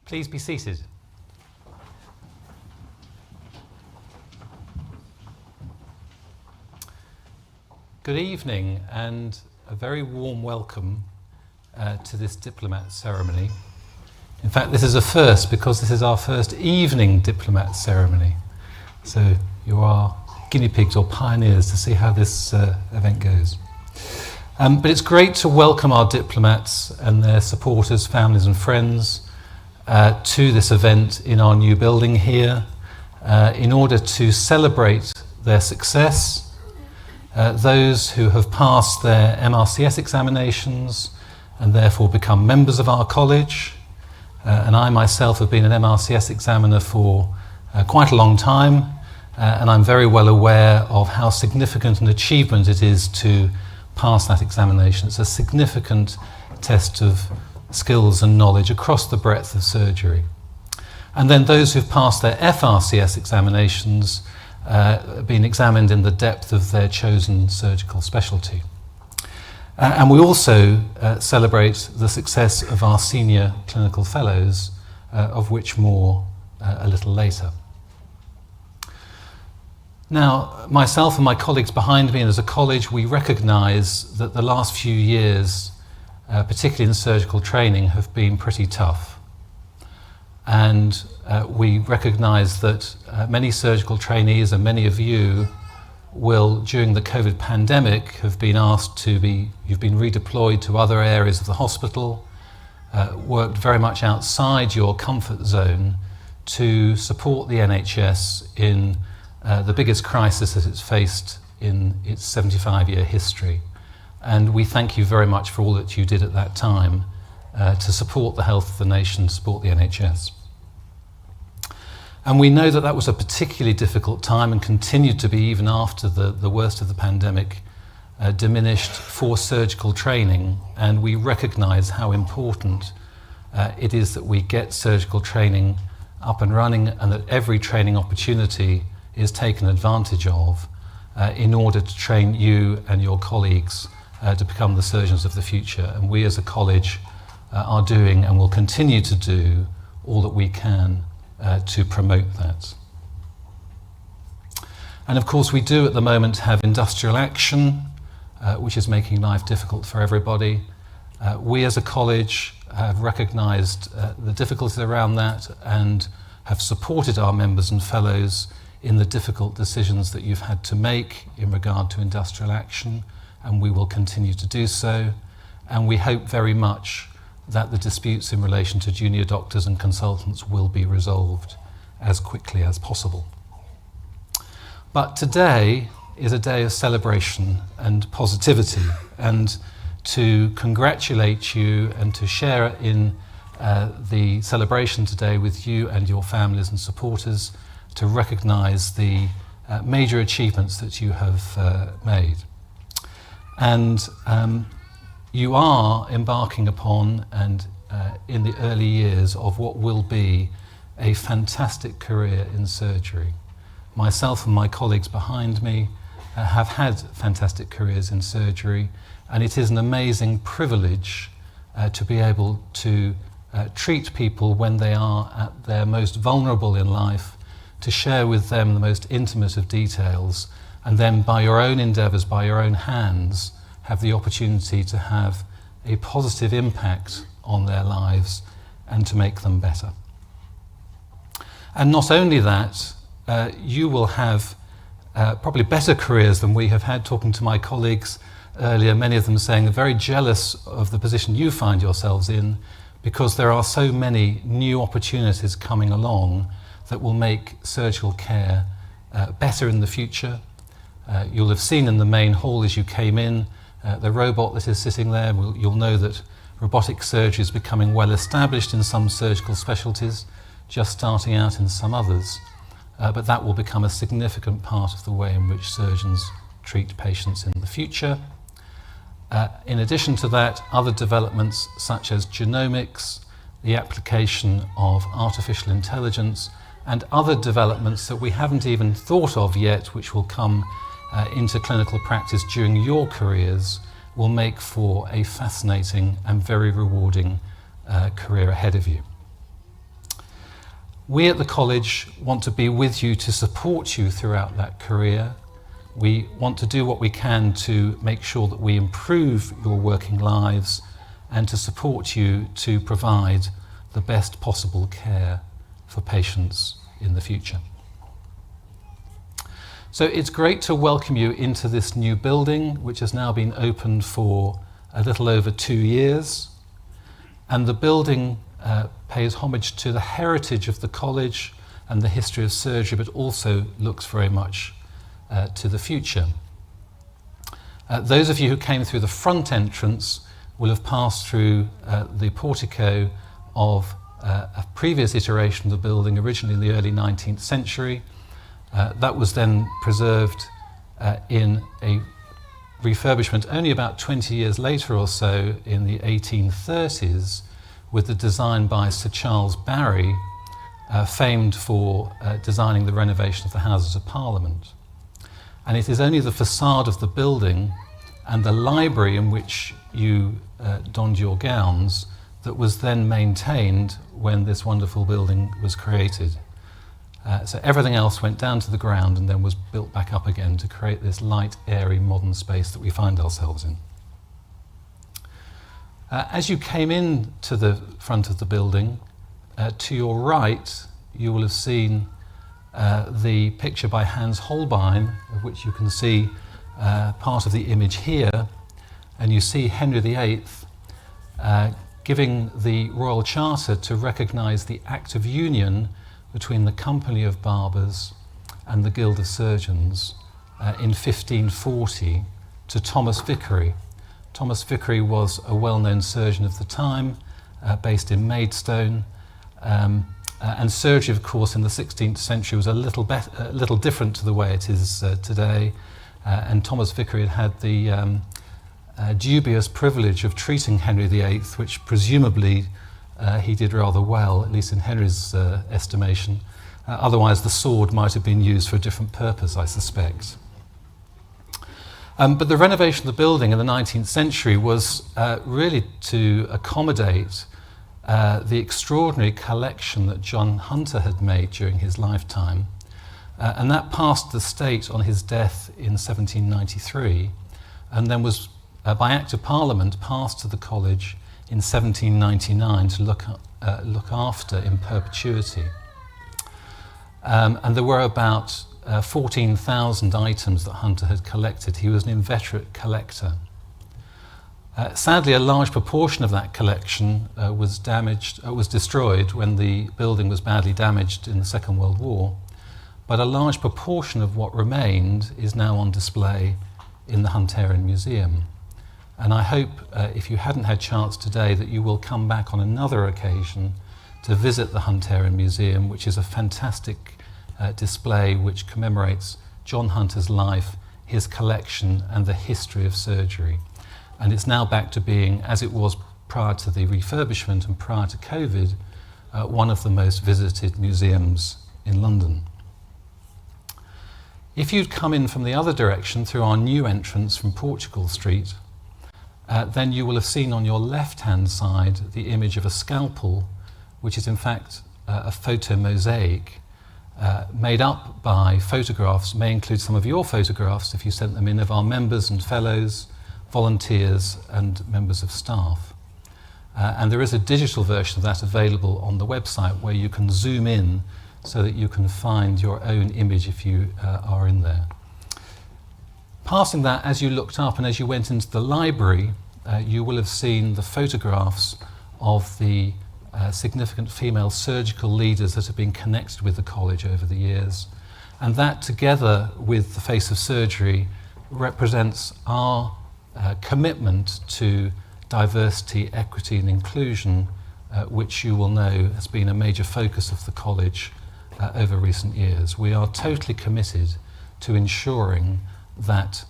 Please be seated. Good evening and a very warm welcome to this diplomat ceremony. In fact, this is a first because this is our first evening diplomat ceremony. So you are guinea pigs or pioneers to see how this event goes. But it's great to welcome our diplomats and their supporters, families and friends to this event in our new building here in order to celebrate their success, those who have passed their MRCS examinations and therefore become members of our college. And I myself have been an MRCS examiner for quite a long time, and I'm very well aware of how significant an achievement it is to pass that examination. It's a significant test of skills and knowledge across the breadth of surgery. And then those who've passed their FRCS examinations been examined in the depth of their chosen surgical specialty. And we also celebrate the success of our senior clinical fellows, of which more a little later. Now, myself and my colleagues behind me and as a college, we recognise that the last few years, particularly in surgical training, have been pretty tough. And we recognise that many surgical trainees and many of you will, during the COVID pandemic, have been asked you've been redeployed to other areas of the hospital, worked very much outside your comfort zone to support the NHS in the biggest crisis that it's faced in its 75-year history. And we thank you very much for all that you did at that time to support the health of the nation, support the NHS. And we know that that was a particularly difficult time and continued to be even after the worst of the pandemic diminished for surgical training. And we recognise how important it is that we get surgical training up and running and that every training opportunity is taken advantage of in order to train you and your colleagues to become the surgeons of the future. And we as a college are doing and will continue to do all that we can to promote that. And of course we do at the moment have industrial action, which is making life difficult for everybody. We as a college have recognised the difficulties around that and have supported our members and fellows in the difficult decisions that you've had to make in regard to industrial action, and we will continue to do so. And we hope very much that the disputes in relation to junior doctors and consultants will be resolved as quickly as possible. But today is a day of celebration and positivity, and to congratulate you and to share in the celebration today with you and your families and supporters, to recognise the major achievements that you have made. And you are embarking upon and in the early years of what will be a fantastic career in surgery. Myself and my colleagues behind me have had fantastic careers in surgery, and it is an amazing privilege to be able to treat people when they are at their most vulnerable in life, to share with them the most intimate of details, and then by your own endeavours, by your own hands, have the opportunity to have a positive impact on their lives and to make them better. And not only that, you will have probably better careers than we have had. Talking to my colleagues earlier, many of them saying they're very jealous of the position you find yourselves in, because there are so many new opportunities coming along that will make surgical care better in the future. You'll have seen in the main hall as you came in the robot that is sitting there. You'll know that robotic surgery is becoming well established in some surgical specialties, just starting out in some others. But that will become a significant part of the way in which surgeons treat patients in the future. In addition to that, other developments such as genomics, the application of artificial intelligence, and other developments that we haven't even thought of yet, which will come into clinical practice during your careers, will make for a fascinating and very rewarding career ahead of you. We at the college want to be with you to support you throughout that career. We want to do what we can to make sure that we improve your working lives and to support you to provide the best possible care for patients in the future. So it's great to welcome you into this new building, which has now been opened for a little over 2 years. And the building pays homage to the heritage of the college and the history of surgery, but also looks very much to the future. Those of you who came through the front entrance will have passed through the portico of a previous iteration of the building, originally in the early 19th century. That was then preserved in a refurbishment only about 20 years later or so, in the 1830s, with the design by Sir Charles Barry, famed for designing the renovation of the Houses of Parliament. And it is only the facade of the building and the library in which you donned your gowns that was then maintained when this wonderful building was created. So everything else went down to the ground and then was built back up again to create this light, airy, modern space that we find ourselves in. As you came in to the front of the building, to your right, you will have seen the picture by Hans Holbein, of which you can see part of the image here, and you see Henry VIII giving the Royal Charter to recognise the Act of Union between the Company of Barbers and the Guild of Surgeons in 1540 to Thomas Vicary. Thomas Vicary was a well-known surgeon of the time, based in Maidstone, and surgery, of course, in the 16th century was a little different to the way it is today. And Thomas Vicary had the dubious privilege of treating Henry VIII, which presumably he did rather well, at least in Henry's estimation. Otherwise, the sword might have been used for a different purpose, I suspect. But the renovation of the building in the 19th century was really to accommodate the extraordinary collection that John Hunter had made during his lifetime. And that passed the state on his death in 1793, and then was, by Act of Parliament, passed to the college in 1799 to look after in perpetuity. And there were about 14,000 items that Hunter had collected. He was an inveterate collector. Sadly, a large proportion of that collection was destroyed when the building was badly damaged in the Second World War. But a large proportion of what remained is now on display in the Hunterian Museum. And I hope, if you hadn't had chance today, that you will come back on another occasion to visit the Hunterian Museum, which is a fantastic display which commemorates John Hunter's life, his collection, and the history of surgery. And it's now back to being, as it was prior to the refurbishment and prior to COVID, one of the most visited museums in London. If you'd come in from the other direction through our new entrance from Portugal Street, then you will have seen on your left-hand side the image of a scalpel, which is in fact a photo mosaic made up by photographs, may include some of your photographs if you sent them in, of our members and fellows, volunteers and members of staff. And there is a digital version of that available on the website where you can zoom in so that you can find your own image if you are in there. Passing that, as you looked up and as you went into the library, you will have seen the photographs of the significant female surgical leaders that have been connected with the college over the years. And that, together with the face of surgery, represents our commitment to diversity, equity and inclusion, which you will know has been a major focus of the college over recent years. We are totally committed to ensuring that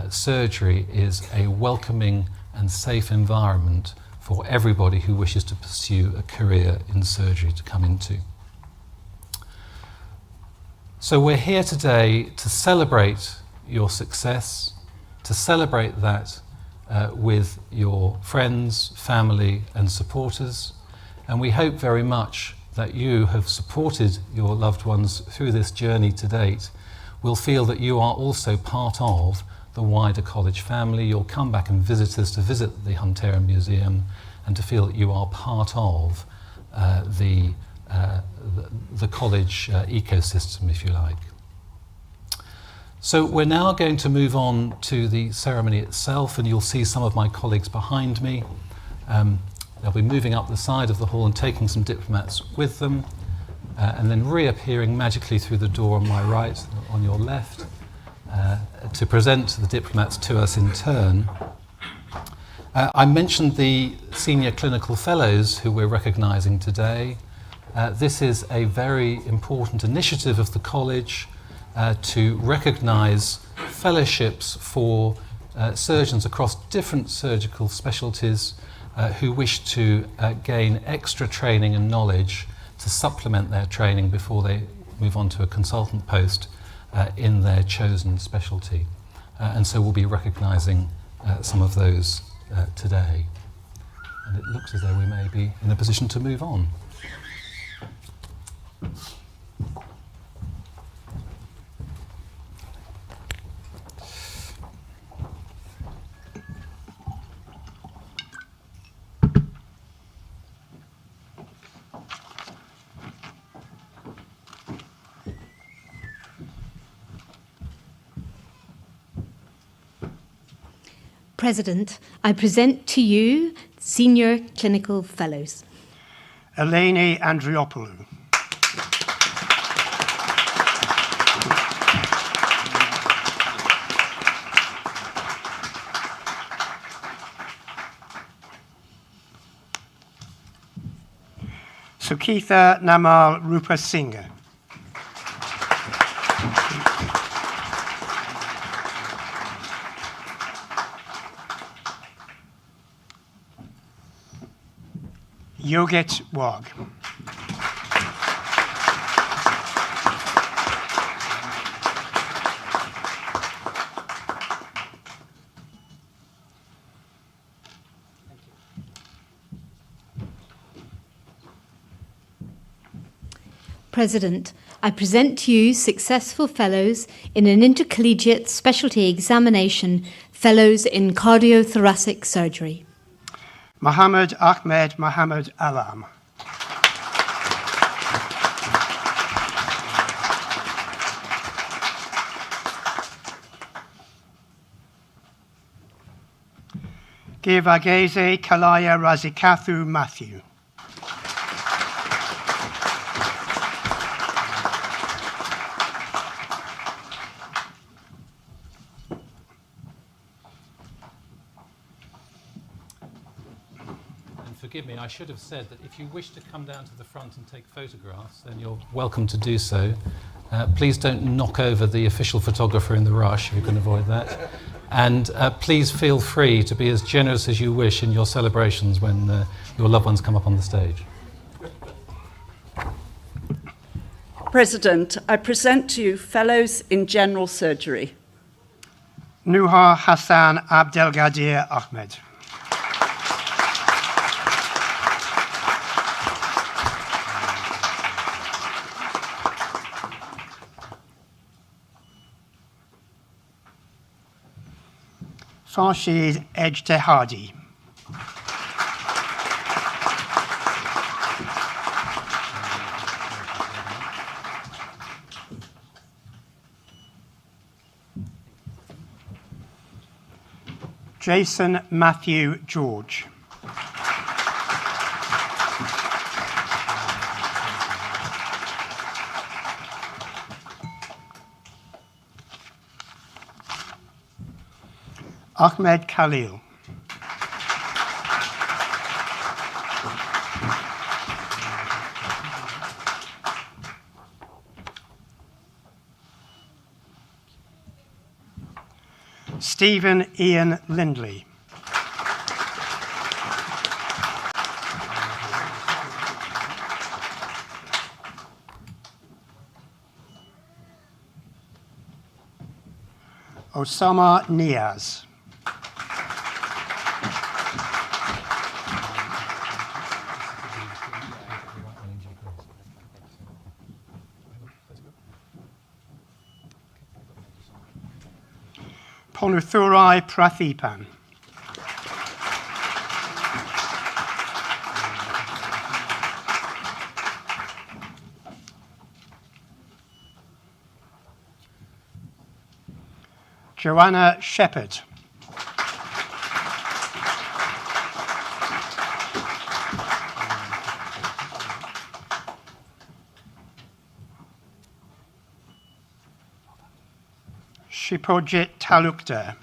surgery is a welcoming and safe environment for everybody who wishes to pursue a career in surgery to come into. So we're here today to celebrate your success, to celebrate that with your friends, family and supporters, and we hope very much that you have supported your loved ones through this journey to date. Will feel that you are also part of the wider college family. You'll come back and visit us to visit the Hunterian Museum and to feel that you are part of the college ecosystem, if you like. So we're now going to move on to the ceremony itself, and you'll see some of my colleagues behind me. They'll be moving up the side of the hall and taking some diplomats with them, and then reappearing magically through the door on my right, on your left, to present the diplomats to us in turn. I mentioned the senior clinical fellows who we're recognising today. This is a very important initiative of the college to recognise fellowships for surgeons across different surgical specialties who wish to gain extra training and knowledge to supplement their training before they move on to a consultant post in their chosen specialty. And so we'll be recognising some of those today. And it looks as though we may be in a position to move on. President, I present to you Senior Clinical Fellows. Eleni Andriopoulou. Sukitha Namal Rupasinghe. Yogit Wag. President, I present to you successful fellows in an intercollegiate specialty examination, fellows in cardiothoracic surgery. Mohammed Ahmed Mohammed Alam. Givageze Kalaya Razikathu Matthew. Forgive me, I should have said that if you wish to come down to the front and take photographs, then you're welcome to do so. Please don't knock over the official photographer in the rush, if you can avoid that. And please feel free to be as generous as you wish in your celebrations when your loved ones come up on the stage. President, I present to you fellows in general surgery. Nuha Hassan Abdelgadir Ahmed. Farshid Ejtehadi. Jason Matthew George. Ahmed Khalil. Stephen Ian Lindley. Osama Niaz. Ponuthurai Prathipan. Joanna Shepherd. Shipojit Talukdar.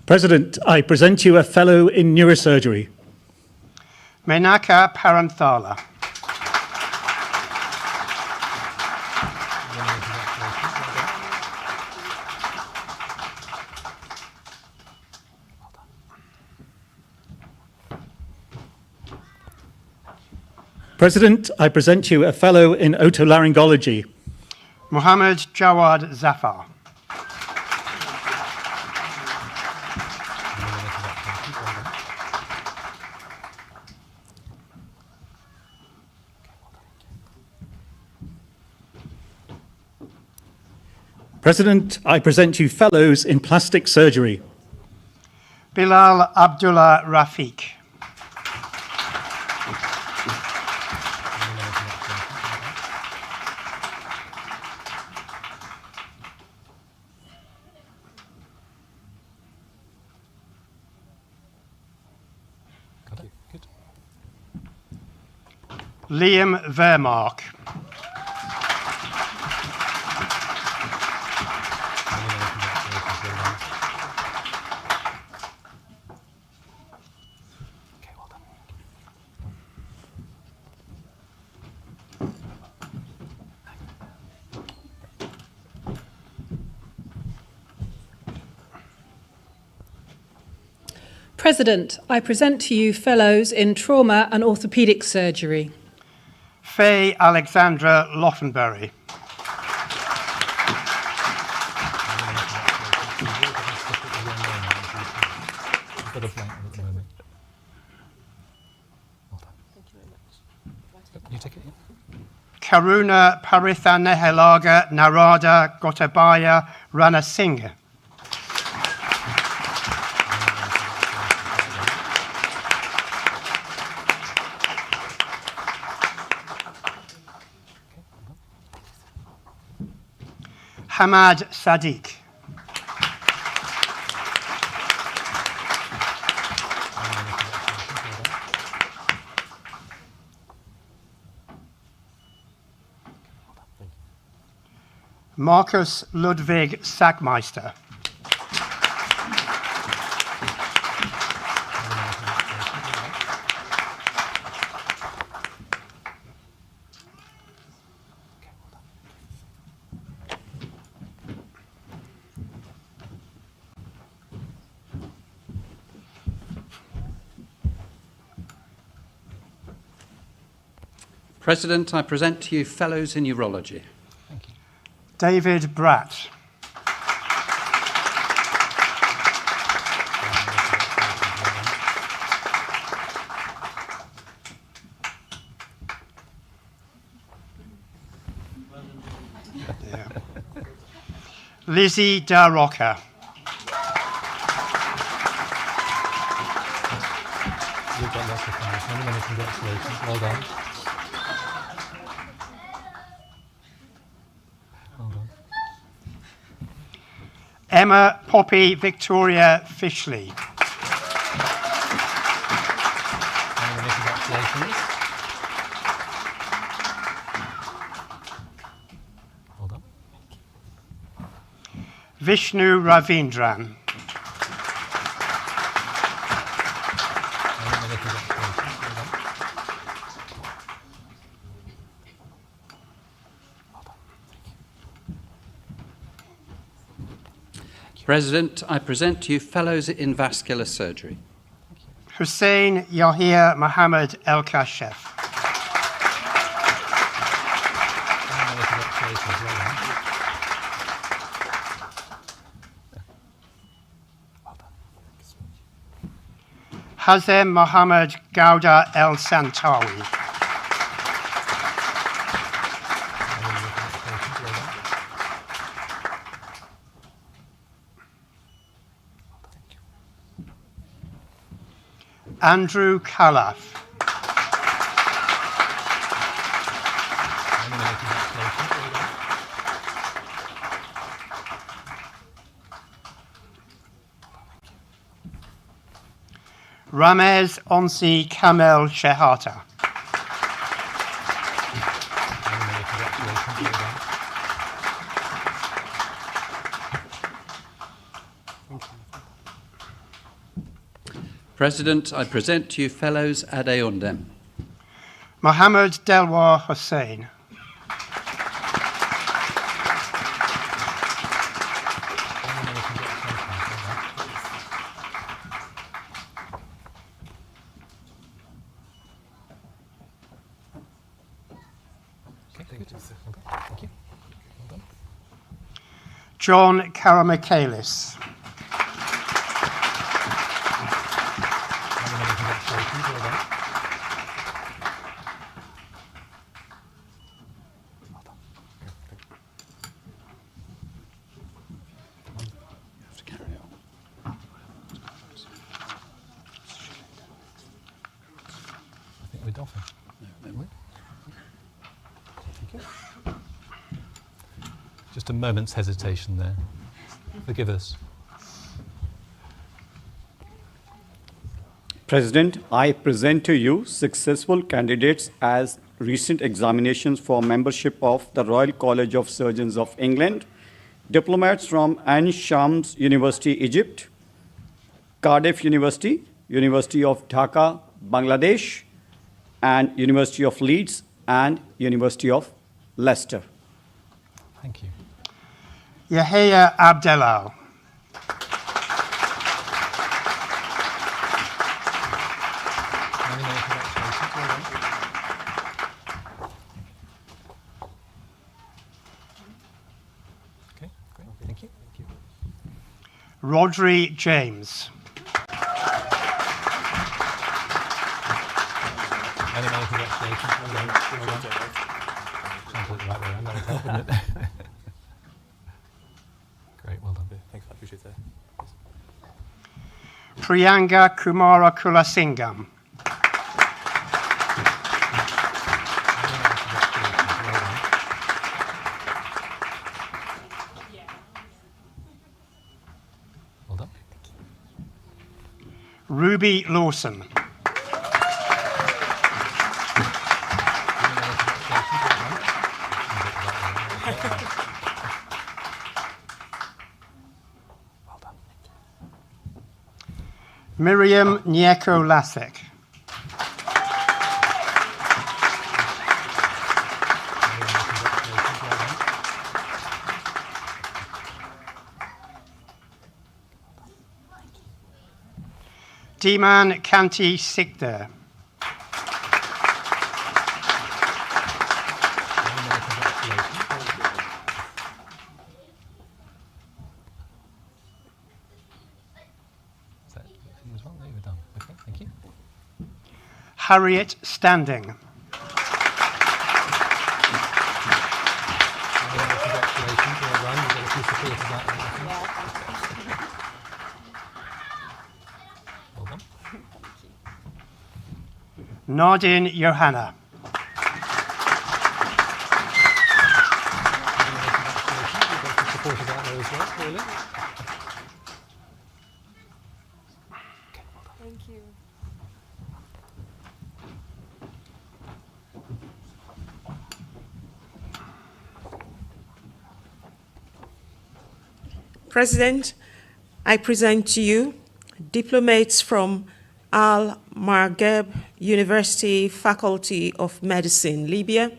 President, I present you a Fellow in Neurosurgery. Menaka Paranthala. President, I present you a Fellow in Otolaryngology. Muhammad Jawad Zafar. President, I present you Fellows in Plastic Surgery. Bilal Abdullah Rafiq. Good. Liam Vermark. President, I present to you Fellows in Trauma and Orthopaedic Surgery. Faye Alexandra Loffenberry. Karuna Parithanehelaga Narada Gotabaya Rana Singh. Hamad Sadiq. Marcus Ludwig Sagmeister. President, I present to you Fellows in Urology. David Bratt. Yeah. Lizzie Da Rocca. You've got lots of thanks. Many, many congratulations. Well done. Well done. Emma Poppy Victoria Fishley. Many, many congratulations. Well done. Vishnu Ravindran. Many, many congratulations. Well done. President, I present to you Fellows in Vascular Surgery. Hussein Yahya Mohammed El Kashef. Many, many congratulations. Well done. Well done. Hazem Mohammed Gouda El Santawi. Many, many congratulations. Well done. Andrew Calaf. Many, many congratulations. Well done. Ramez Onsi Kamel Shehata. Many, many congratulations. Well done. President, I present to you Fellows ad eundem. Mohammed Delwar Hussain. Many, many congratulations. Well done. Okay, good. Thank you. Well done. John Karamikalis. Many, many congratulations. Well done. Well done. You have to carry on. I think we're doffing. Aren't we? Thank you. Just a moment's hesitation there. Forgive us. President, I present to you successful candidates as recent examinations for membership of the Royal College of Surgeons of England, diplomates from Ain Shams University, Egypt, Cardiff University, University of Dhaka, Bangladesh, and University of Leeds and University of Leicester. Thank you. Yahya Abdelal. Many, many congratulations. Well done. Okay, great. Thank you. Thank you. Rodri James. Many, many congratulations. Well done. Well done. Sounds like the right way around. That would help, wouldn't it? Great, well done. Thanks, I appreciate that. Priyanga Kumara Kulasingam. Well done. Ruby Lawson. Well done. Miriam Nyeko Lasek. Diman Kanti Sikder. done. Okay, thank you. Harriet Standing. Congratulations, well done. You've got a few supporters out there. Well done. Nardin Johanna. Congratulations, you've got a few supporters out there as well, clearly. Okay, well done. Thank you. President, I present to you diplomates from Al Margheb University Faculty of Medicine, Libya,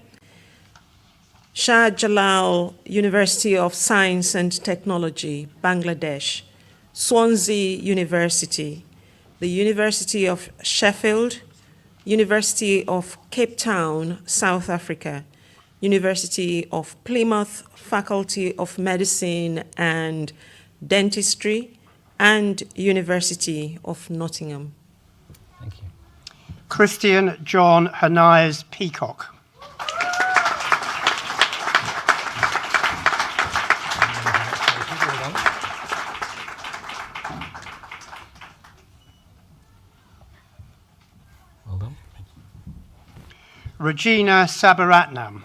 Shah Jalal University of Science and Technology, Bangladesh, Swansea University, the University of Sheffield, University of Cape Town, South Africa, University of Plymouth Faculty of Medicine and Dentistry, and University of Nottingham. Thank you. Christian John Hanayes Peacock. Congratulations, well done. Well done. Regina Sabaratnam.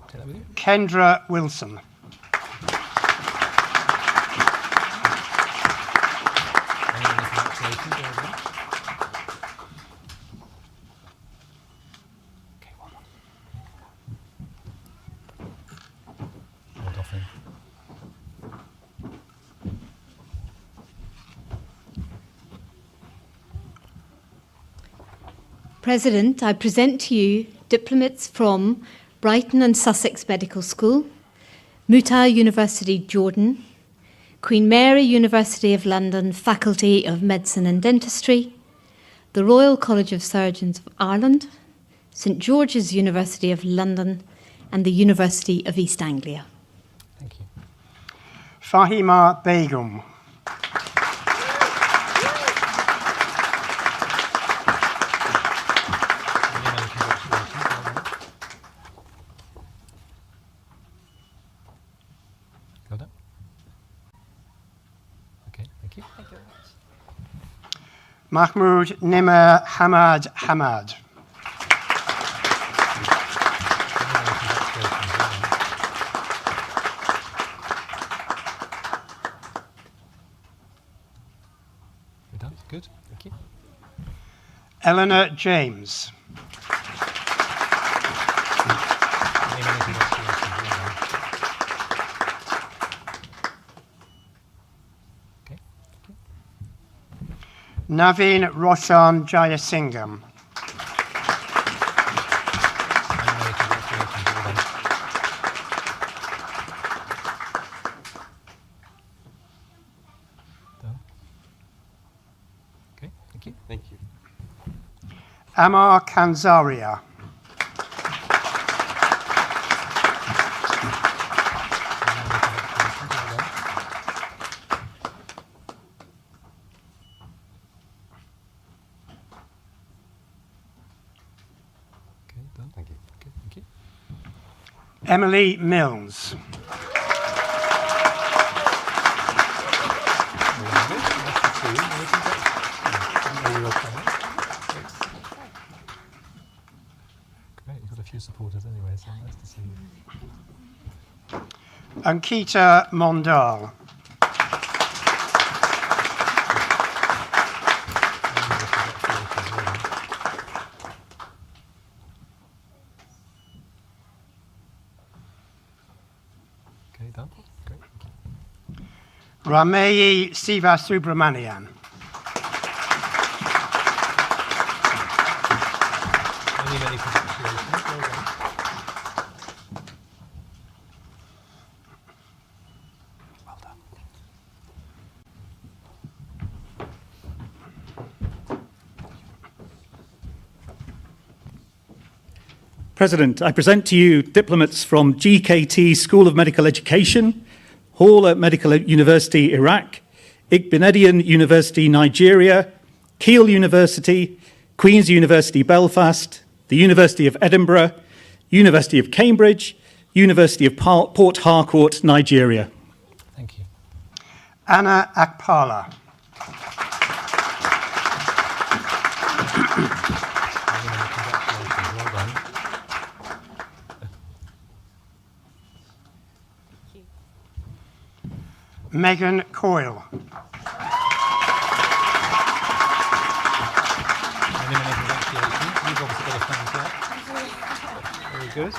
Take that with you. Kendra Wilson. Congratulations, well done. Okay, well done. Well done. President, I present to you diplomates from Brighton and Sussex Medical School, Mutah University, Jordan, Queen Mary University of London Faculty of Medicine and Dentistry, the Royal College of Surgeons of Ireland, St George's University of London, and the University of East Anglia. Thank you. Fahima Begum. Well done. Okay, thank you. Thank you very much. Mahmoud Nimar Hamad Hamad. We're done. Good. Thank you. Eleanor James. Many congratulations. Well done. Okay. Thank you. Naveen Roshan Jayasingham. Many congratulations. Well done. Done. Okay. Thank you. Thank you. Amar Kanzaria. Okay, done. Thank you. Okay, thank you. Emily Mills. Great, you've got a few supporters anyway, so nice to see you. Ankita Mondal. Okay, done. Great, thank you. Rameyi Siva Subramanian. Many congratulations. Well done. Well done. President, I present to you diplomats from GKT School of Medical Education, Hall Medical University, Iraq, Igbinedion University, Nigeria, Keele University, Queen's University, Belfast, the University of Edinburgh, University of Cambridge, University of Port Harcourt, Nigeria. Thank you. Anna Akpala. Well done. Megan Coyle. Many congratulations. You've obviously got a thumbs up. Very good.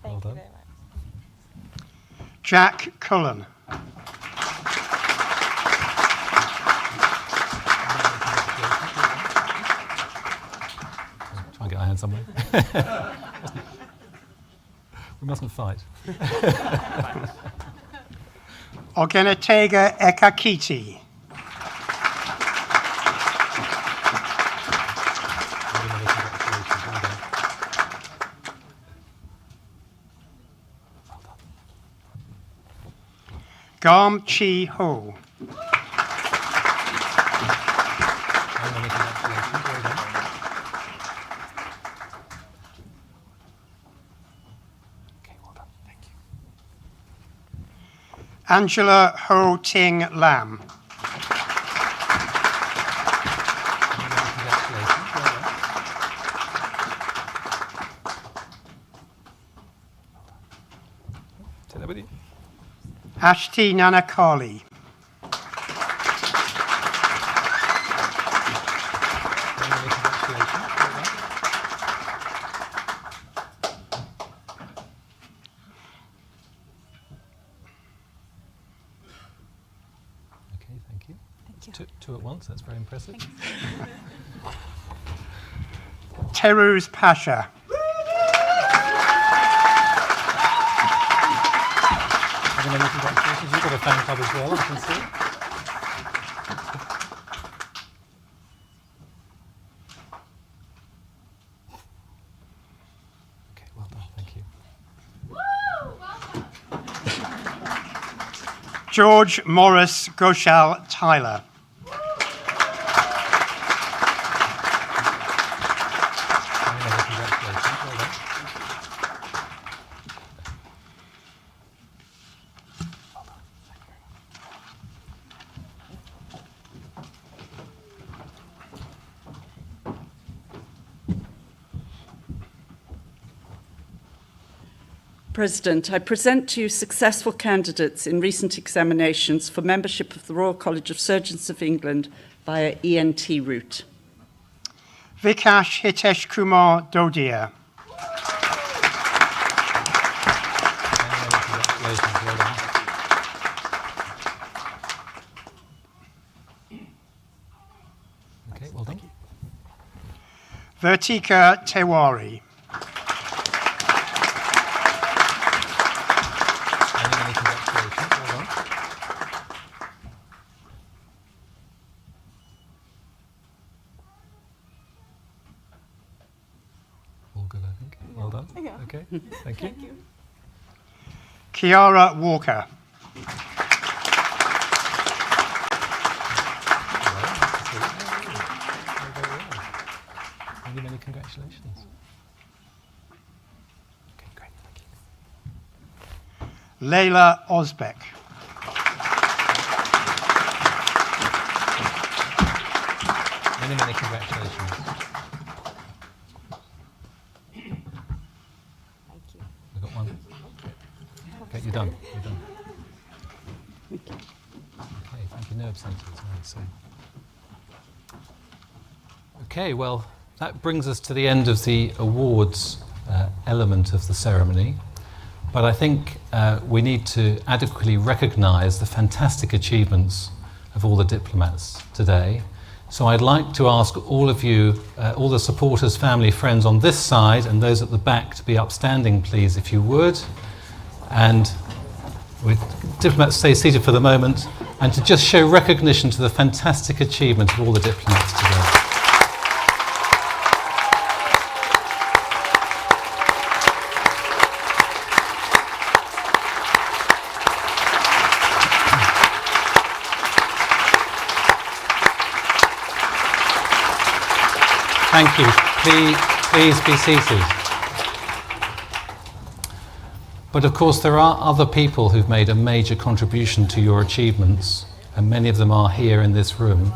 Well done. Jack Cullen. Try and get our hands somewhere. We mustn't fight. Ogenetega Ekakiti. Garm Chi Ho. Angela Ho Ting Lam. Take that with you. Ashti Nanakali. Okay, thank you. Two at once, that's very impressive. Teruz Pasha. Many congratulations. You've got a fan club as well, I can see. Okay, well done, thank you. George Morris Goshal Tyler. Many congratulations. Well done. President, I present to you successful candidates in recent examinations for membership of the Royal College of Surgeons of England via ENT route. Vikash Hitesh Kumar Dodia. Many congratulations. Well done. Okay, well done. Vertika Tewari. Many congratulations. Well done. All good, I think. Well done. Okay, thank you. Kiara Walker. Many congratulations. Okay, great, thank you. Leila Osbeck. Many congratulations. We've got one. Okay, you're done. You're done. Okay, thank you. No absentees. Right, so. Okay, well, that brings us to the end of the awards element of the ceremony. But I think we need to adequately recognise the fantastic achievements of all the diplomats today. So I'd like to ask all of you, all the supporters, family, friends on this side and those at the back to be upstanding, please, if you would. And diplomats stay seated for the moment, and to just show recognition to the fantastic achievement of all the diplomats today. Thank you. Please be seated. But of course, there are other people who've made a major contribution to your achievements, and many of them are here in this room.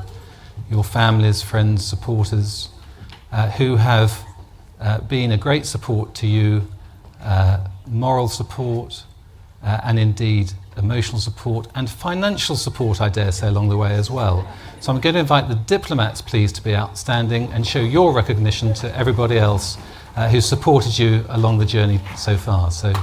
Your families, friends, supporters, who have been a great support to you, moral support, and indeed emotional support and financial support, I dare say, along the way as well. So I'm going to invite the diplomats, please, to be outstanding and show your recognition to everybody else who's supported you along the journey so far. So.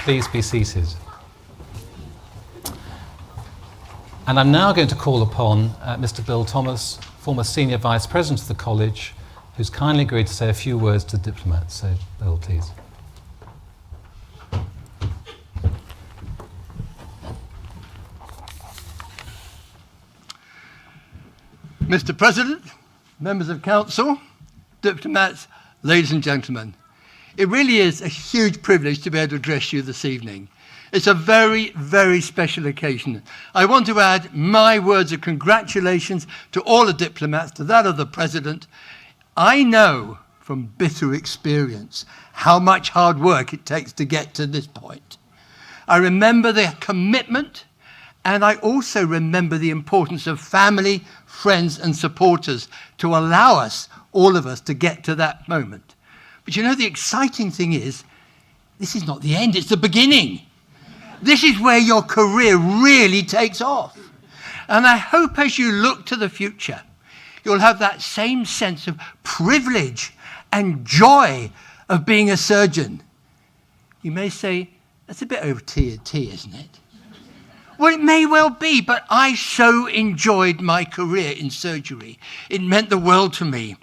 Please be seated. And I'm now going to call upon Mr. Bill Thomas, former Senior Vice President of the College, who's kindly agreed to say a few words to diplomats. So, Bill, please. Mr. President, members of Council, diplomats, ladies and gentlemen, it really is a huge privilege to be able to address you this evening. It's a very, very special occasion. I want to add my words of congratulations to all the diplomats, to that of the President. I know from bitter experience how much hard work it takes to get to this point. I remember the commitment, and I also remember the importance of family, friends, and supporters to allow us, all of us, to get to that moment. But you know, the exciting thing is, this is not the end, it's the beginning. This is where your career really takes off. And I hope as you look to the future, you'll have that same sense of privilege and joy of being a surgeon. You may say, that's a bit over T, isn't it? Well, it may well be, but I so enjoyed my career in surgery. It meant the world to me.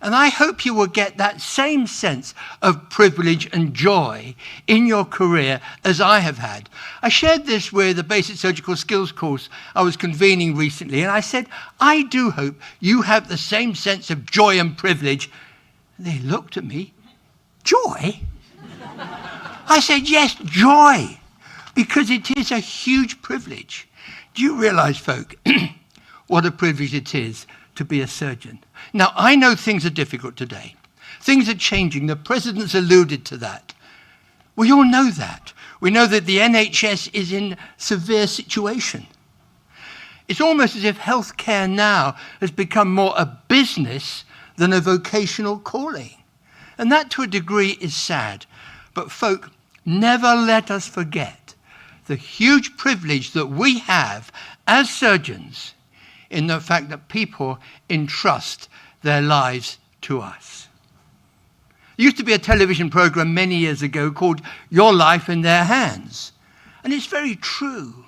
And I hope you will get that same sense of privilege and joy in your career as I have had. I shared this with the Basic Surgical Skills course I was convening recently, and I said, I do hope you have the same sense of joy and privilege. And they looked at me, joy? I said, yes, joy, because it is a huge privilege. Do you realize, folk, what a privilege it is to be a surgeon? Now, I know things are difficult today. Things are changing. The President's alluded to that. We all know that. We know that the NHS is in severe situation. It's almost as if healthcare now has become more a business than a vocational calling. And that, to a degree, is sad. But folk, never let us forget the huge privilege that we have as surgeons in the fact that people entrust their lives to us. There used to be a television program many years ago called Your Life in Their Hands. And it's very true.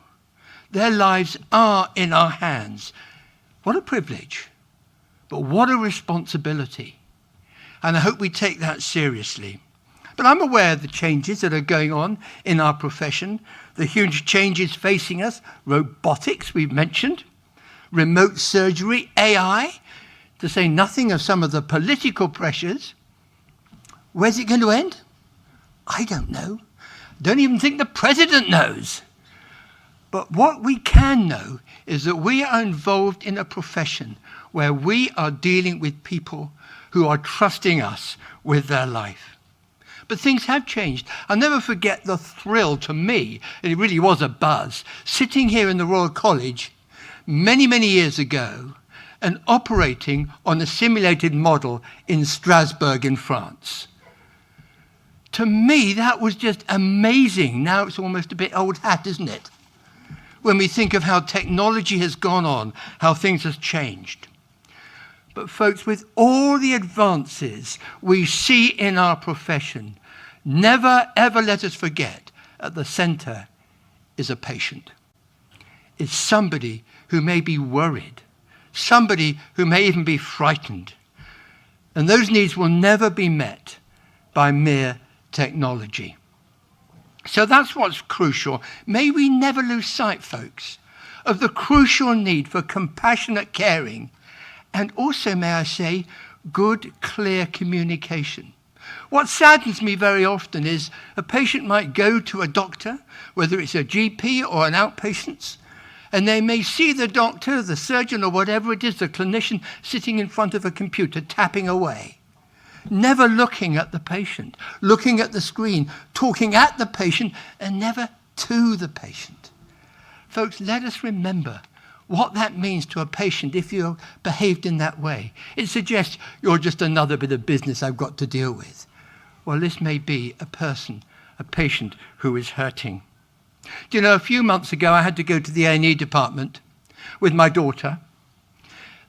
Their lives are in our hands. What a privilege, but what a responsibility. And I hope we take that seriously. But I'm aware of the changes that are going on in our profession, the huge changes facing us, robotics we've mentioned, remote surgery, AI, to say nothing of some of the political pressures. Where's it going to end? I don't know. Don't even think the President knows. But what we can know is that we are involved in a profession where we are dealing with people who are trusting us with their life. But things have changed. I'll never forget the thrill to me, and it really was a buzz, sitting here in the Royal College many, many years ago and operating on a simulated model in Strasbourg in France. To me, that was just amazing. Now it's almost a bit old hat, isn't it? When we think of how technology has gone on, how things have changed. But folks, with all the advances we see in our profession, never ever let us forget at the center is a patient. It's somebody who may be worried, somebody who may even be frightened. And those needs will never be met by mere technology. So that's what's crucial. May we never lose sight, folks, of the crucial need for compassionate caring and also, may I say, good, clear communication. What saddens me very often is a patient might go to a doctor, whether it's a GP or an outpatient, and they may see the doctor, the surgeon, or whatever it is, the clinician, sitting in front of a computer, tapping away, never looking at the patient, looking at the screen, talking at the patient, and never to the patient. Folks, let us remember what that means to a patient if you're behaved in that way. It suggests you're just another bit of business I've got to deal with. Well, this may be a person, a patient who is hurting. Do you know, a few months ago I had to go to the A&E department with my daughter.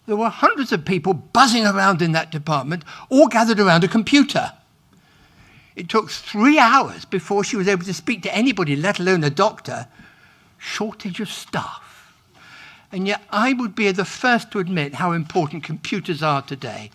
There were hundreds of people buzzing around in that department, all gathered around a computer. It took 3 hours before she was able to speak to anybody, let alone a doctor. Shortage of staff. And yet I would be the first to admit how important computers are today,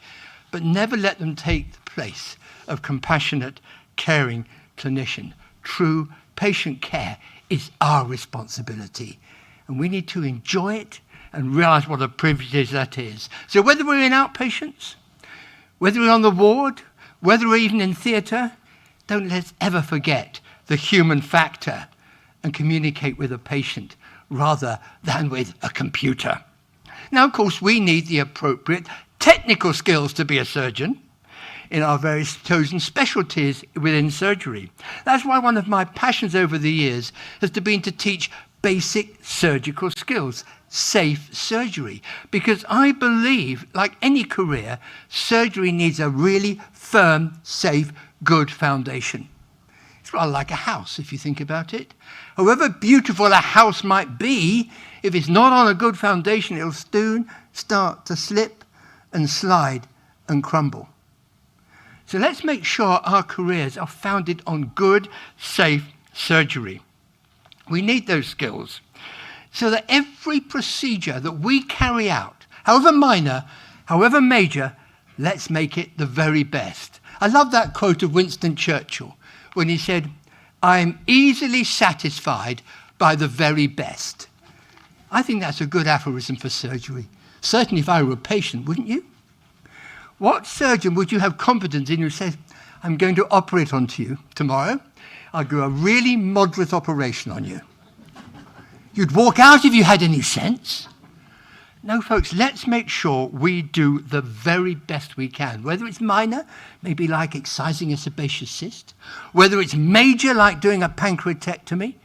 but never let them take the place of compassionate, caring clinician. True patient care is our responsibility, and we need to enjoy it and realize what a privilege that is. So whether we're in outpatients, whether we're on the ward, whether we're even in theatre, don't let's ever forget the human factor and communicate with a patient rather than with a computer. Now, of course, we need the appropriate technical skills to be a surgeon in our various chosen specialties within surgery. That's why one of my passions over the years has been to teach basic surgical skills, safe surgery, because I believe, like any career, surgery needs a really firm, safe, good foundation. It's rather like a house, if you think about it. However beautiful a house might be, if it's not on a good foundation, it'll soon start to slip and slide and crumble. So let's make sure our careers are founded on good, safe surgery. We need those skills so that every procedure that we carry out, however minor, however major, let's make it the very best. I love that quote of Winston Churchill when he said, "I'm easily satisfied by the very best." I think that's a good aphorism for surgery. Certainly if I were a patient, wouldn't you? What surgeon would you have confidence in who says, "I'm going to operate onto you tomorrow. I'll do a really moderate operation on you"? You'd walk out if you had any sense. No, folks, let's make sure we do the very best we can. Whether it's minor, maybe like excising a sebaceous cyst, whether it's major, like doing a pancreatectomy,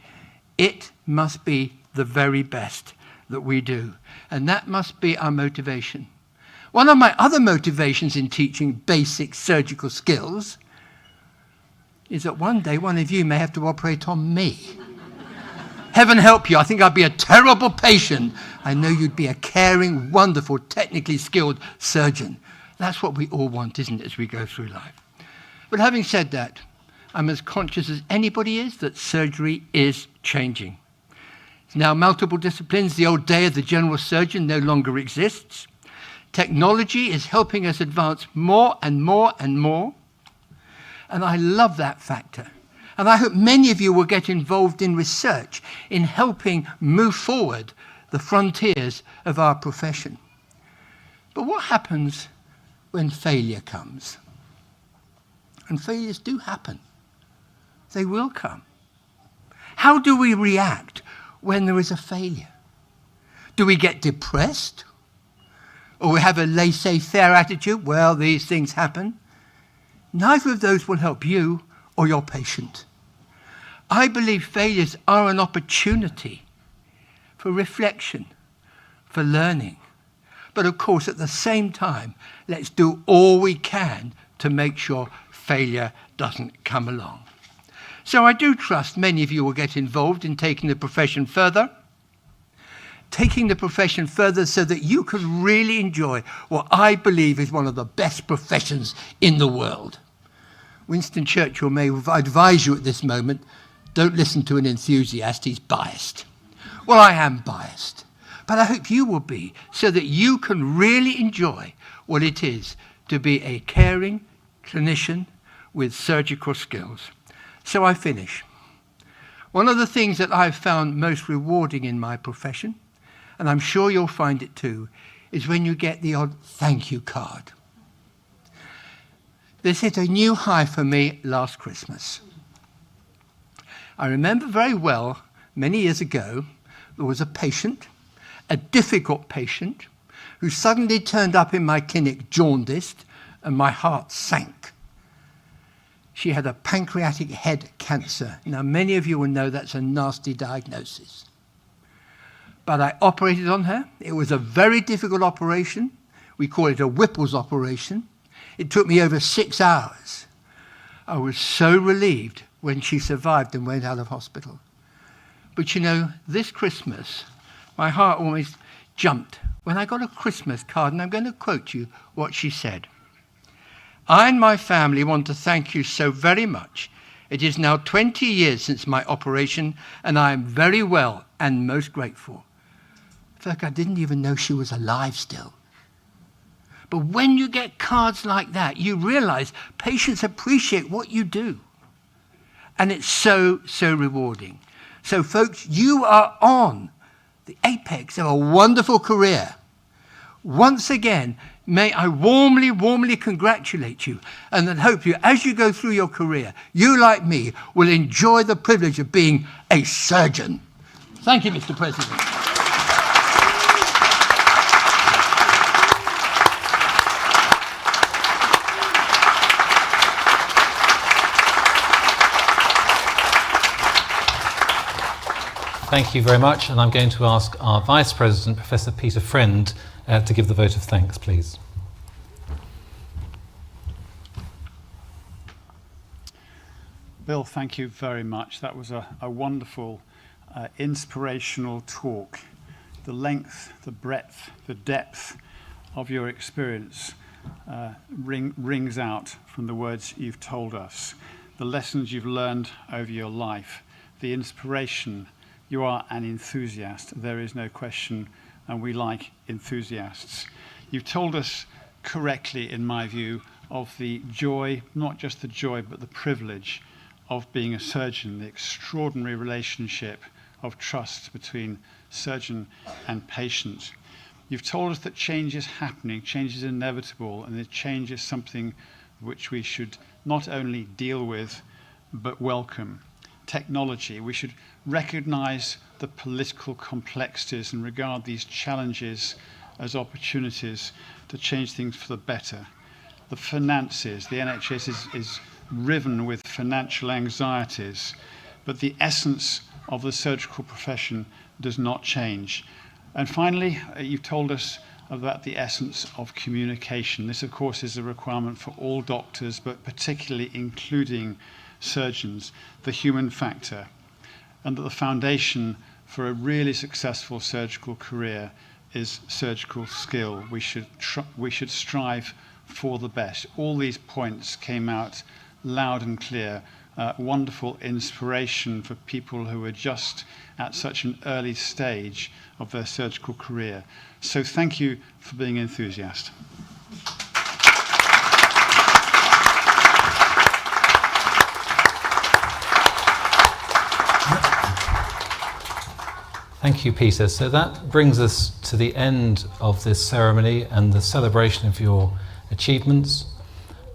it must be the very best that we do. And that must be our motivation. One of my other motivations in teaching basic surgical skills is that one day one of you may have to operate on me. Heaven help you, I think I'd be a terrible patient. I know you'd be a caring, wonderful, technically skilled surgeon. That's what we all want, isn't it, as we go through life? But having said that, I'm as conscious as anybody is that surgery is changing. It's now multiple disciplines. The old day of the general surgeon no longer exists. Technology is helping us advance more and more and more. And I love that factor. And I hope many of you will get involved in research, in helping move forward the frontiers of our profession. But what happens when failure comes? And failures do happen. They will come. How do we react when there is a failure? Do we get depressed? Or we have a laissez-faire attitude? Well, these things happen. Neither of those will help you or your patient. I believe failures are an opportunity for reflection, for learning. But of course, at the same time, let's do all we can to make sure failure doesn't come along. So I do trust many of you will get involved in taking the profession further so that you can really enjoy what I believe is one of the best professions in the world. Winston Churchill may advise you at this moment, don't listen to an enthusiast, he's biased. Well, I am biased, but I hope you will be, so that you can really enjoy what it is to be a caring clinician with surgical skills. So I finish. One of the things that I've found most rewarding in my profession and I'm sure you'll find it too, is when you get the odd thank you card. This hit a new high for me last Christmas. I remember very well, many years ago, there was a patient, a difficult patient, who suddenly turned up in my clinic jaundiced, and my heart sank. She had a pancreatic head cancer. Now, many of you will know that's a nasty diagnosis. But I operated on her. It was a very difficult operation. We call it a Whipple's operation. It took me over 6 hours. I was so relieved when she survived and went out of hospital. But you know, this Christmas, my heart almost jumped when I got a Christmas card, and I'm going to quote you what she said. I and my family want to thank you so very much. It is now 20 years since my operation, and I am very well and most grateful. In fact, I didn't even know she was alive still. But when you get cards like that, you realize patients appreciate what you do. And it's so, so rewarding. So folks, you are on the apex of a wonderful career. Once again, may I warmly, warmly congratulate you, and then hope you, as you go through your career, you, like me, will enjoy the privilege of being a surgeon. Thank you, Mr. President. Thank you very much, and I'm going to ask our Vice President, Professor Peter Friend, to give the vote of thanks, please. Bill, thank you very much. That was a wonderful, inspirational talk. The length, the breadth, the depth of your experience rings out from the words you've told us, the lessons you've learned over your life, the inspiration. You are an enthusiast, there is no question, and we like enthusiasts. You've told us correctly, in my view, of the joy, not just the joy, but the privilege of being a surgeon, the extraordinary relationship of trust between surgeon and patient. You've told us that change is happening, change is inevitable, and that change is something which we should not only deal with, but welcome. Technology, we should recognize the political complexities and regard these challenges as opportunities to change things for the better. The finances, the NHS is riven with financial anxieties, but the essence of the surgical profession does not change. And finally, you've told us about the essence of communication. This, of course, is a requirement for all doctors, but particularly including surgeons, the human factor, and that the foundation for a really successful surgical career is surgical skill. We should strive for the best. All these points came out loud and clear. Wonderful inspiration for people who are just at such an early stage of their surgical career. So thank you for being an enthusiast. Thank you, Peter. So that brings us to the end of this ceremony and the celebration of your achievements.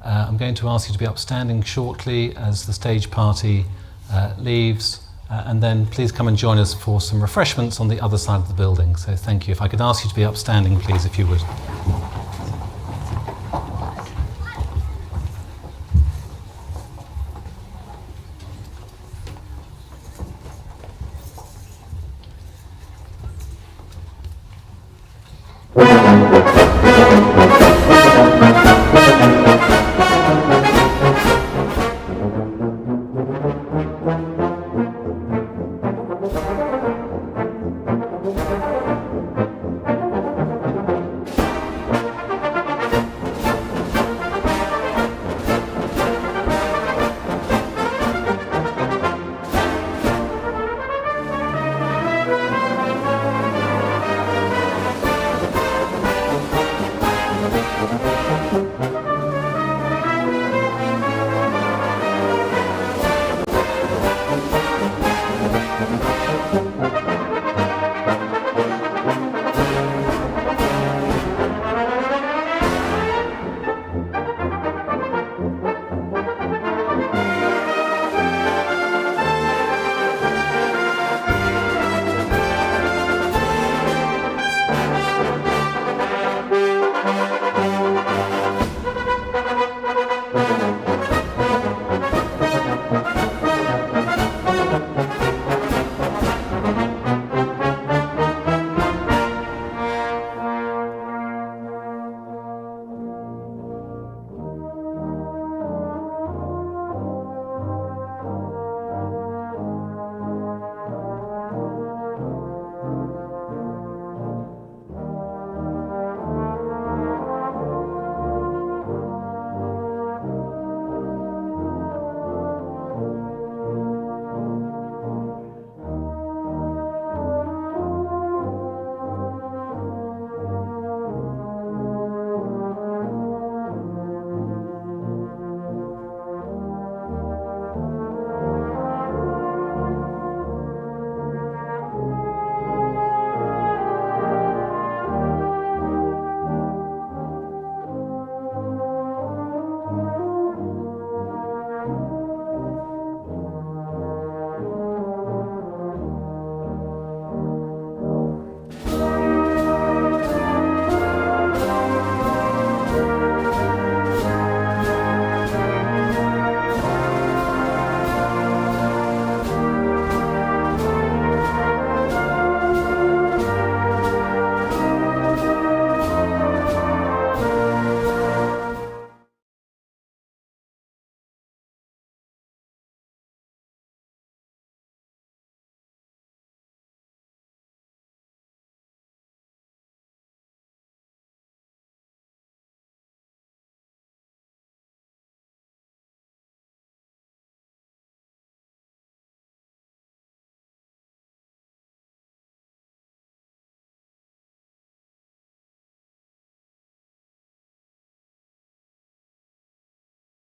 I'm going to ask you to be upstanding shortly as the stage party leaves, and then please come and join us for some refreshments on the other side of the building. So thank you. If I could ask you to be upstanding, please, if you would. Thank you.